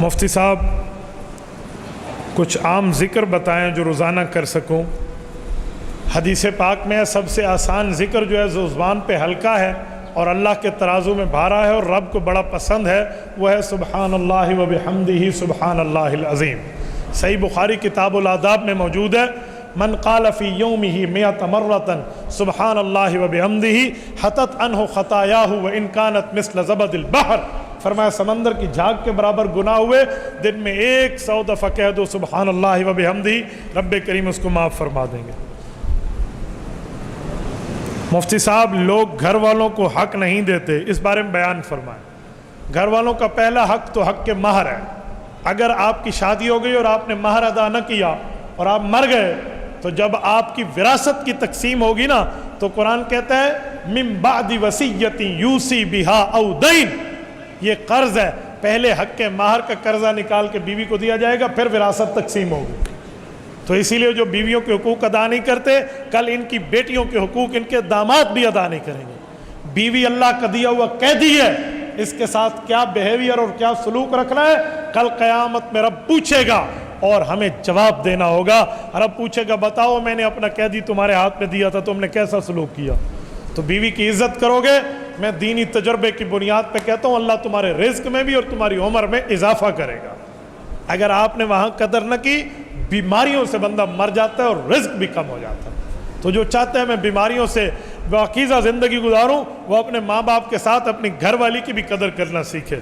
مفتی صاحب کچھ عام ذکر بتائیں جو روزانہ کر سکوں۔ حدیث پاک میں سب سے آسان ذکر جو ہے جو زبان پہ ہلکا ہے اور اللہ کے ترازو میں بھارا ہے اور رب کو بڑا پسند ہے، وہ ہے سبحان اللہ و بحمدہ سبحان اللہ العظیم۔ صحیح بخاری کتاب الآداب میں موجود ہے، من قال فی یومہ مئۃ مرۃ سبحان اللہ و بحمدہ حطت عنہ خطایاہ وان کانت مثل زبد البحر۔ فرمایا سمندر کی جھاگ کے برابر گناہ ہوئے، دن میں 100 دفعہ کہہ دو سبحان اللہ و بحمدہ، رب کریم اس کو معاف فرما دیں گے۔ مفتی صاحب لوگ گھر والوں کو حق نہیں دیتے، اس بارے میں بیان فرمائیں۔ گھر والوں کا پہلا حق تو حق کے مہر ہے۔ اگر آپ کی شادی ہو گئی اور آپ نے مہر ادا نہ کیا اور آپ مر گئے تو جب آپ کی وراثت کی تقسیم ہوگی نا تو قرآن کہتا ہے من بعد وصیۃ یوصی بہا او دین، یہ قرض ہے، پہلے حق کے مہر کا قرضہ نکال کے بیوی کو دیا جائے گا، پھر وراثت تقسیم ہوگی۔ تو اسی لیے جو بیویوں کے حقوق ادا نہیں کرتے، کل ان کی بیٹیوں کے حقوق ان کے داماد بھی ادا نہیں کریں گے۔ بیوی اللہ کا دیا ہوا قیدی ہے، اس کے ساتھ کیا بیہیویئر اور کیا سلوک رکھنا ہے، کل قیامت میں رب پوچھے گا اور ہمیں جواب دینا ہوگا۔ رب پوچھے گا بتاؤ میں نے اپنا قیدی تمہارے ہاتھ میں دیا تھا، تم نے کیسا سلوک کیا؟ تو بیوی کی عزت کرو گے، میں دینی تجربے کی بنیاد پہ کہتا ہوں اللہ تمہارے رزق میں بھی اور تمہاری عمر میں اضافہ کرے گا۔ اگر آپ نے وہاں قدر نہ کی، بیماریوں سے بندہ مر جاتا ہے اور رزق بھی کم ہو جاتا ہے۔ تو جو چاہتے ہیں میں بیماریوں سے پاکیزہ زندگی گزاروں، وہ اپنے ماں باپ کے ساتھ اپنی گھر والی کی بھی قدر کرنا سیکھے۔